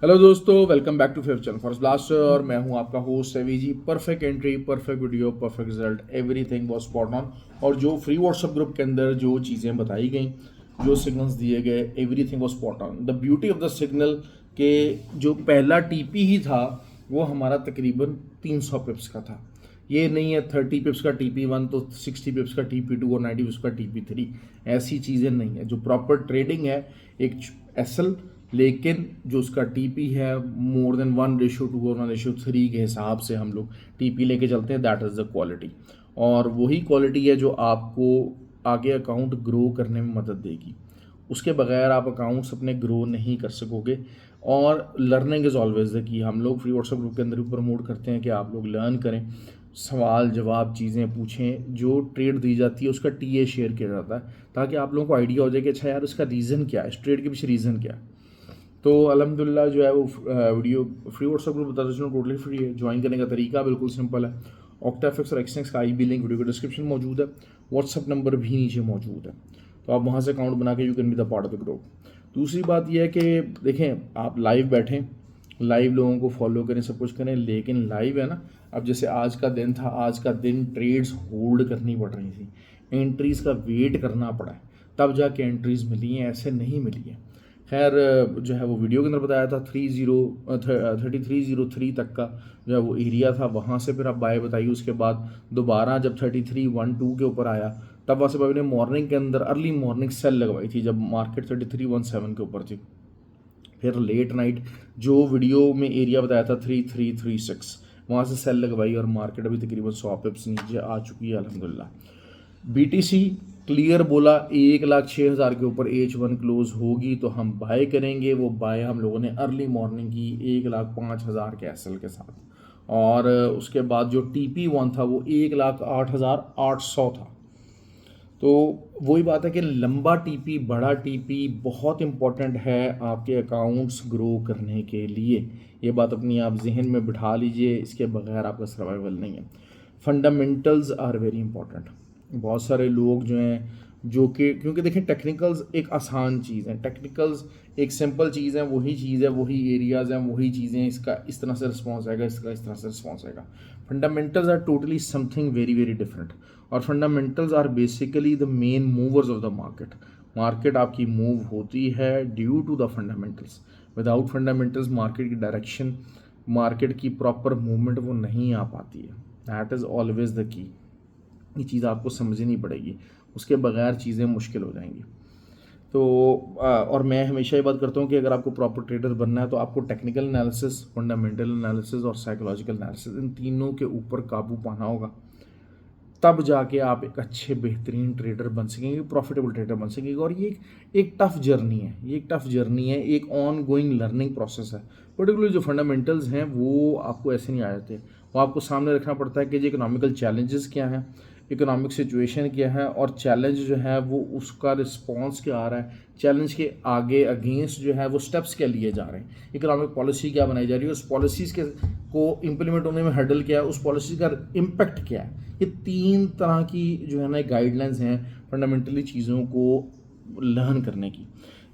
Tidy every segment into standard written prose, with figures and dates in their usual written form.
Hello दोस्तों, welcome back to fav channel for blaster. और मैं हूं आपका host Sevi ji. Perfect entry, perfect video, perfect result, everything was spot on. और जो फ्री व्हाट्सएप ग्रुप के अंदर जो चीज़ें बताई गई, जो सिग्नल्स दिए गए, everything was spot on. The beauty of the signal के जो पहला टीपी ही था वो हमारा तकरीबन 300 पिप्स का था। ये नहीं है 30 पिप्स का टीपी वन तो 60 पिप्स का टीपी टू और 90 पिप्स का टीपी थ्री। ऐसी चीज़ें नहीं है। जो प्रॉपर ट्रेडिंग है एक एसल, लेकिन जो उसका टीपी है मोर देन 1:2 और 1:3 के हिसाब से हम लोग टीपी लेके चलते हैं। That is the quality. और वही क्वालिटी है जो आपको आगे अकाउंट ग्रो करने में मदद देगी। उसके बगैर आप अकाउंट्स अपने ग्रो नहीं कर सकोगे। और learning is always the key. हम लोग फ्री व्हाट्सएप ग्रुप के अंदर भी प्रमोट करते हैं कि आप लोग लर्न करें, सवाल जवाब चीज़ें पूछें। जो ट्रेड दी जाती है उसका टीए शेयर किया जाता है ताकि आप लोगों को आइडिया हो जाए कि अच्छा यार उसका रीज़न क्या है, इस ट्रेड के पीछे रीज़न क्या है। तो अल्हम्दुलिल्लाह जो है वो वीडियो फ्री व्हाट्सएप ग्रुप बता दें, टोटली फ्री है। ज्वाइन करने का तरीका बिल्कुल सिंपल है। ऑक्टाफिक्स और एक्सनेक्स का IB लिंक वीडियो के डिस्क्रिप्शन में मौजूद है। व्हाट्सअप नंबर भी नीचे मौजूद है, तो आप वहाँ से अकाउंट बना के you can be the part of the group. दूसरी बात यह है कि देखें, आप लाइव बैठें, लाइव लोगों को फॉलो करें, सब कुछ करें, लेकिन लाइव है ना। अब जैसे आज का दिन था, आज का दिन ट्रेड्स होल्ड करनी पड़ रही थी, एंट्रीज़ का वेट करना पड़ा है, तब जाके एंट्रीज़ मिली हैं, ऐसे नहीं मिली है। खैर, जो है वो वीडियो के अंदर बताया था 3303 तक का जो है वो एरिया था। वहाँ से फिर आप बाय बताइए। उसके बाद दोबारा जब 3312 के ऊपर आया, तब वहाँ से भाई ने मॉर्निंग के अंदर अर्ली मॉर्निंग सेल लगवाई थी जब मार्केट 3317 के ऊपर थी। फिर लेट नाइट जो वीडियो में एरिया बताया था 3336, वहाँ से सेल लगवाई और मार्केट अभी तकरीबन 100 पिप्स नीचे आ चुकी है अल्हम्दुलिल्लाह। BTC क्लियर बोला 1,06,000 के ऊपर H1 क्लोज होगी तो हम बाय करेंगे। वो बाय हम लोगों ने अर्ली मॉर्निंग की 1,05,000 के एसएल के साथ। और उसके बाद जो TP1 था वो 1,08,800 था। तो वही बात है कि लंबा टीपी, बड़ा टीपी बहुत इंपॉर्टेंट है आपके अकाउंट्स ग्रो करने के लिए। ये बात अपनी आप जहन में बिठा लीजिए, इसके बगैर आपका सर्वाइवल नहीं है। Fundamentals are very important. बहुत सारे लोग जो हैं, जो कि क्योंकि देखें टेक्निकल्स एक आसान चीज़ है, टेक्निकल्स एक सिंपल चीज़ है, वही चीज़ है, वही एरियाज़ हैं, वही चीज़ें, इसका इस तरह से रिस्पॉन्स आएगा, इसका इस तरह से रिस्पॉन्स आएगा। Fundamentals are totally something very very different. और fundamentals are basically the main movers of the market. Market आपकी मूव होती है due to the fundamentals. Without fundamentals market की डायरेक्शन, मार्केट की प्रॉपर मूवमेंट वो नहीं आ पाती है। That is always the key. ये चीज़ आपको समझनी पड़ेगी, उसके बगैर चीज़ें मुश्किल हो जाएंगी। तो और मैं हमेशा ये बात करता हूँ कि अगर आपको प्रॉपर ट्रेडर बनना है तो आपको टेक्निकल एनालिसिस, फंडामेंटल एनालिसिस और साइकोलॉजिकल एनालिसिस, इन तीनों के ऊपर काबू पाना होगा। तब जाके आप एक अच्छे बेहतरीन ट्रेडर बन सकेंगे, प्रॉफिटेबल ट्रेडर बन सकेंगे। और ये एक टफ़ जर्नी है, ये एक टफ़ जर्नी है, एक ऑन गोइंग लर्निंग प्रोसेस है। पर्टिकुलरली जो फंडामेंटल्स हैं वो आपको ऐसे नहीं आ जाते। वो आपको सामने रखना पड़ता है कि जो इकोनॉमिकल चैलेंजेस क्या हैं, इकोनॉमिक सिचुएशन क्या है, और चैलेंज जो है वो उसका रिस्पॉन्स क्या आ रहा है, चैलेंज के आगे अगेंस्ट जो है वो स्टेप्स क्या लिए जा रहे हैं, इकोनॉमिक पॉलिसी क्या बनाई जा रही है, उस पॉलिसीज़ के को इम्प्लीमेंट होने में हर्डल क्या है, उस पॉलिसी का इम्पैक्ट क्या है। ये तीन तरह की जो है ना गाइडलाइंस हैं फंडामेंटली चीज़ों को लर्न करने की।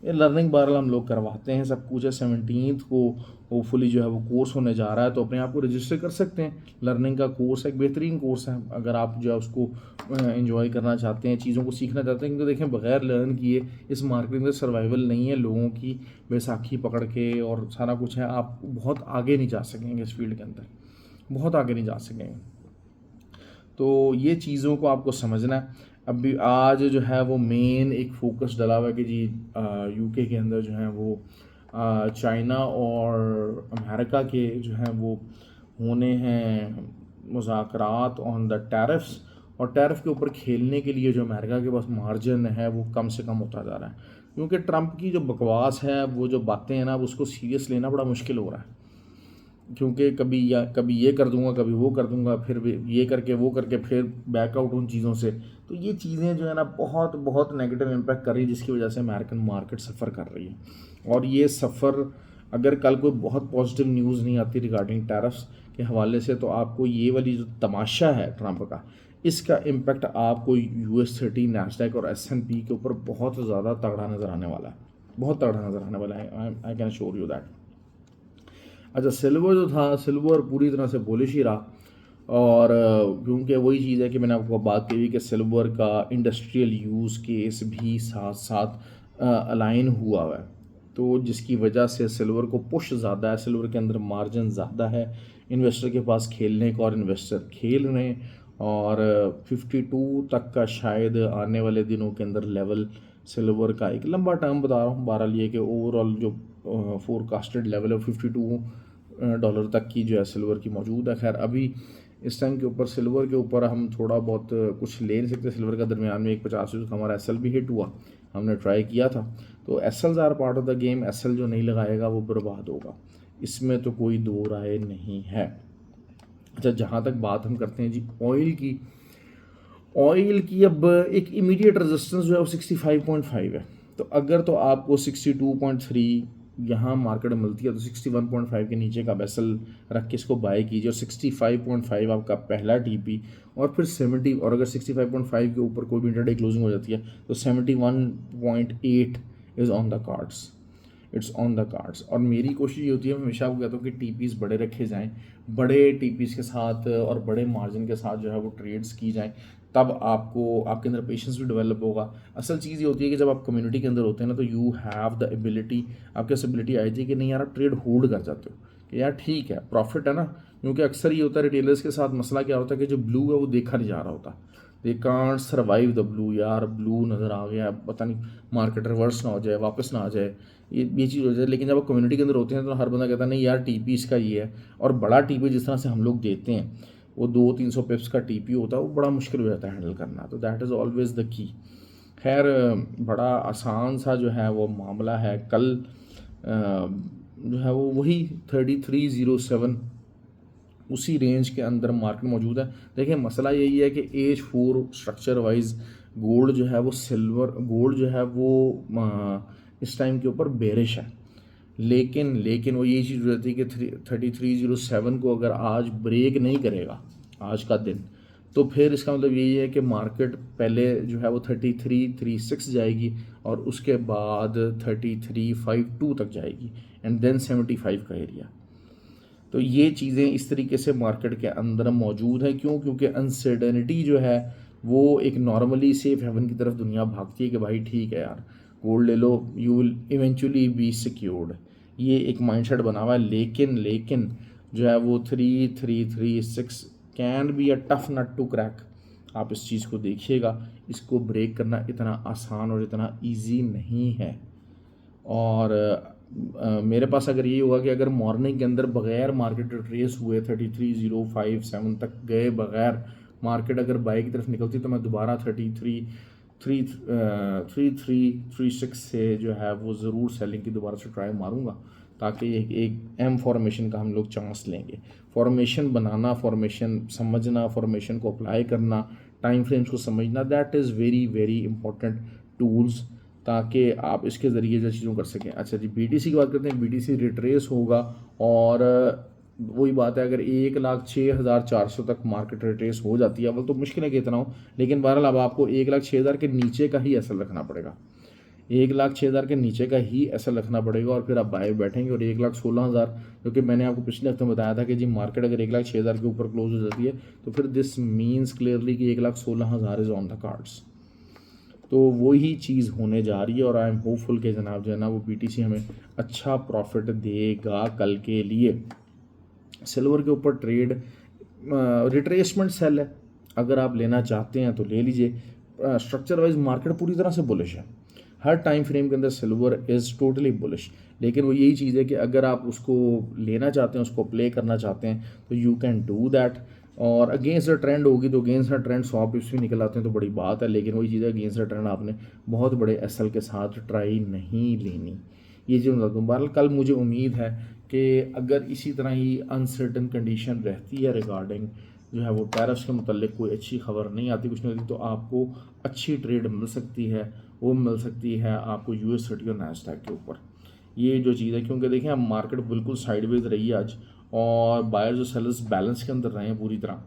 ये लर्निंग बहरहाल हम लोग करवाते हैं, सब कुछ है। 17 को होपफुली जो है वो कोर्स होने जा रहा है, तो अपने आप को रजिस्टर कर सकते हैं। लर्निंग का कोर्स एक बेहतरीन कोर्स है अगर आप जो है उसको एंजॉय करना चाहते हैं, चीज़ों को सीखना चाहते हैं। क्योंकि देखें, बगैर लर्न किए इस मार्केट में सर्वाइवल नहीं है। लोगों की बैसाखी पकड़ के और सारा कुछ है, आप बहुत आगे नहीं जा सकेंगे इस फील्ड के अंदर, बहुत आगे नहीं जा सकेंगे। तो ये चीज़ों को आपको समझना है। अभी आज जो है वो मेन एक फोकस डला हुआ है कि जी UK के अंदर जो है वो चाइना और अमेरिका के जो हैं वो होने हैं मुज़ाकरात ऑन द टैरिफ्स। और टैरिफ के ऊपर खेलने के लिए जो अमेरिका के पास मार्जिन है वो कम से कम होता जा रहा है। क्योंकि ट्रंप की जो बकवास है, वो जो बातें हैं ना, उसको सीरियस लेना बड़ा मुश्किल हो रहा है। क्योंकि कभी ये कर दूंगा, कभी वो कर दूंगा, फिर ये करके वो करके फिर बैकआउट उन चीज़ों से। तो ये चीज़ें जो है ना बहुत बहुत नेगेटिव इम्पैक्ट कर रही है, जिसकी वजह से अमेरिकन मार्केट सफ़र कर रही है। और ये सफ़र, अगर कल कोई बहुत पॉजिटिव न्यूज़ नहीं आती रिगार्डिंग टैरिफ्स के हवाले से, तो आपको ये वाली जो तमाशा है ट्रंप का, इसका इम्पैक्ट आपको US30, नैस्डैक और S&P के ऊपर बहुत ज़्यादा तगड़ा नज़र आने वाला है, बहुत तगड़ा नज़र आने वाला है। I can sure you that. अच्छा, सिल्वर जो था, सिल्वर पूरी तरह से बुलिश ही रहा। और क्योंकि वही चीज़ है कि मैंने आपको बात की कि सिल्वर का इंडस्ट्रियल यूज़ केस भी साथ साथ अलाइन हुआ है, तो जिसकी वजह से सिल्वर को पुश ज़्यादा है, सिल्वर के अंदर मार्जिन ज़्यादा है इन्वेस्टर के पास खेलने का, और इन्वेस्टर खेल रहे हैं। और 52 तक का शायद आने वाले दिनों के अंदर लेवल सिल्वर का, एक लंबा टर्म बता रहा हूँ, बहरहाल ये कि ओवरऑल जो फोरकास्टेड लेवल है 52 डॉलर तक की जो है सिल्वर की मौजूद है। खैर अभी इस टाइम के ऊपर सिल्वर के ऊपर हम थोड़ा बहुत कुछ ले नहीं सकते। सिल्वर का दरमियान में 1.50 का हमारा एसएल भी हिट हुआ, हमने ट्राई किया था। तो SLs are part of the game, SL जो नहीं लगाएगा वो बर्बाद होगा, इसमें तो कोई दो राय नहीं है। अच्छा, जहाँ तक बात हम करते हैं जी ऑयल की अब एक इमीडिएट रेजिस्टेंस जो है वो 65.5 है। तो अगर तो आपको 62.3 यहाँ मार्केट में मिलती है तो 61.5 के नीचे का बेसल रख के इसको बाय कीजिए, और 65.5 आपका पहला टीपी, और फिर 70, और अगर 65.5 के ऊपर कोई भी इंटरडे क्लोजिंग हो जाती है तो 71.8 is on the cards, it's on the cards. और मेरी कोशिश ये होती है, मैं हमेशा आपको कहता हूँ कि टीपीज़ बड़े रखे जाएँ, बड़े टीपीज़ के साथ और बड़े मार्जिन के साथ जो है वो ट्रेड्स की जाएँ, तब आपको आपके अंदर पेशेंस भी डेवलप होगा। असल चीज़ ये होती है कि जब आप कम्युनिटी के अंदर होते हैं ना, तो यू हैव द एबिलिटी, आपके पास एबिलिटी आई थी कि नहीं यार आप ट्रेड होल्ड कर जाते हो कि यार ठीक है प्रॉफिट है ना। क्योंकि अक्सर ये होता है रिटेलर्स के साथ, मसला क्या होता है कि जो ब्लू है वो देखा नहीं जा रहा होता, they can't survive the blue. यार ब्लू नज़र आ गया, पता नहीं मार्केट रिवर्स ना हो जाए, वापस ना आ जाए, ये चीज़ हो जाए। लेकिन जब आप कम्युनिटी के अंदर होते हैं तो हर बंदा कहता है नहीं यार टीपी इसका ये है, और बड़ा टीपी जिस तरह से हम लोग देते हैं, वो 200-300 पिप्स का टीपी होता है, वो बड़ा मुश्किल हो जाता है हैंडल करना। तो that is always the key. खैर बड़ा आसान सा जो है वो मामला है। कल जो है वो वही 3307 उसी रेंज के अंदर मार्केट मौजूद है। देखिए मसला यही है कि एज 4 स्ट्रक्चर वाइज गोल्ड जो है वो गोल्ड जो है वो इस टाइम के ऊपर बेरिश है। लेकिन वो यही चीज़ हो जाती है कि 3307 को अगर आज ब्रेक नहीं करेगा आज का दिन, तो फिर इसका मतलब यही है कि मार्केट पहले जो है वो 3336 जाएगी, और उसके बाद 3352 तक जाएगी, एंड देन 75 का एरिया। तो ये चीज़ें इस तरीके से मार्केट के अंदर मौजूद है। क्योंकि अनसर्टेनिटी जो है वो एक नॉर्मली सेफ हेवन की तरफ दुनिया भागती है कि भाई ठीक है यार गोल्ड ले लो, you will eventually be secured, ये एक माइंडसेट बना हुआ है। लेकिन जो है वो 3336 can be a tough nut to crack. आप इस चीज़ को देखिएगा, इसको ब्रेक करना इतना आसान और इतना ईजी नहीं है। और मेरे पास अगर ये हुआ कि अगर मॉर्निंग के अंदर बगैर मार्केट ट्रेस हुए 33057 तक गए बगैर मार्केट अगर बाई की तरफ निकलती, तो मैं दोबारा 3336 से जो है वो ज़रूर सेलिंग की दोबारा से ट्राई मारूंगा, ताकि एक एम फॉर्मेशन का हम लोग चांस लेंगे। फॉर्मेशन बनाना, फॉर्मेशन समझना, फॉर्मेशन को अप्लाई करना, टाइम फ्रेम्स को समझना, that is very very important tools, ताकि आप इसके ज़रिए जो चीज़ों कर सकें। अच्छा जी, बीटीसी की बात करते हैं। बीटीसी रिट्रेस होगा, और वही बात है, अगर 1,06,400 तक मार्केट रिट्रेस हो जाती है, अव्वल तो मुश्किल है कि इतना हो, लेकिन बहरहाल अब आपको 1,06,000 के नीचे का ही एसएल रखना पड़ेगा, 1,06,000 के नीचे का ही एसएल रखना पड़ेगा, और फिर आप बाय बैठेंगे। और 1,16,000, क्योंकि मैंने आपको पिछले हफ्ते में बताया था कि जी मार्केट अगर 1,06,000 के ऊपर क्लोज हो जाती है, तो फिर दिस मीन्स क्लियरली कि 1,16,000 इज़ ऑन द कार्ड्स। तो वही चीज़ होने जा रही है, और आई एम होपफुल कि जनाब जो है ना वो बीटीसी हमें अच्छा प्रॉफिट देगा कल के लिए। सिल्वर के ऊपर ट्रेड रिट्रेसमेंट सेल है, अगर आप लेना चाहते हैं तो ले लीजिए। स्ट्रक्चर वाइज मार्केट पूरी तरह से बुलिश है, हर टाइम फ्रेम के अंदर सिल्वर इज़ टोटली बुलिश। लेकिन वो यही चीज़ है कि अगर आप उसको लेना चाहते हैं, उसको प्ले करना चाहते हैं, तो यू कैन डू दैट। और अगेंस्ट द ट्रेंड होगी तो अगेंस्ट द ट्रेंड 100 पिप्स भी निकल आते हैं तो बड़ी बात है। लेकिन वही चीज़ है, अगेंस्ट द ट्रेंड आपने बहुत बड़े एसएल के साथ ट्राई नहीं लेनी, ये जो मतलब। बहरहाल कल मुझे उम्मीद है कि अगर इसी तरह ही अनसर्टन कंडीशन रहती है रिगार्डिंग जो है वो टैरिफ्स के मतलब कोई अच्छी खबर नहीं आती, कुछ नहीं होती, तो आपको अच्छी ट्रेड मिल सकती है। वो मिल सकती है आपको US30 और नैस्डैक के ऊपर, ये जो चीज़ है। क्योंकि देखें अब मार्केट बिल्कुल साइडवेज रही है आज, और बायर्स और सेलर्स बैलेंस के अंदर रहे हैं पूरी तरह,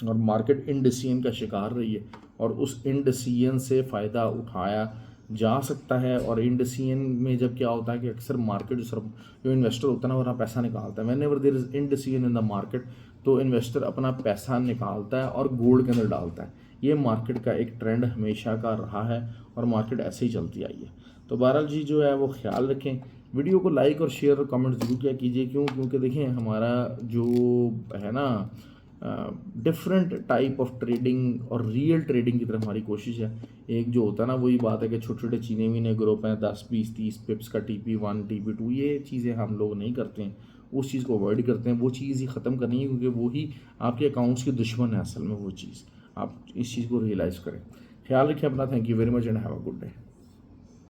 और मार्केट इनडिसीजन का शिकार रही है, और उस इनडिसीजन से फ़ायदा उठाया जा सकता है। और इंडसियन में जब क्या होता है कि अक्सर मार्केट जो इन्वेस्टर होता है ना, वो अपना पैसा निकालता है। Whenever there is indecision in the market, तो इन्वेस्टर अपना पैसा निकालता है और गोल्ड के अंदर डालता है। ये मार्केट का एक ट्रेंड हमेशा का रहा है और मार्केट ऐसे ही चलती आई है। तो बहरहाल जी जो है वो ख्याल रखें, वीडियो को लाइक और शेयर और कमेंट ज़रूर किया कीजिए। क्योंकि देखें हमारा जो है ना डिफरेंट टाइप ऑफ ट्रेडिंग और रियल ट्रेडिंग की तरफ हमारी कोशिश है। एक जो होता है ना, वही बात है कि छोटे छोटे चीने वीने ग्रुप हैं, 10 20 30 पिप्स का TP1 TP2, ये चीज़ें हम लोग नहीं करते हैं, उस चीज़ को अवॉइड करते हैं। वो चीज़ ही ख़त्म करनी है, क्योंकि वही आपके अकाउंट्स की दुश्मन है असल में। वो चीज़ आप इस चीज़ को रियलाइज़ करें। ख्याल रखें अपना। Thank you very much and have a good day.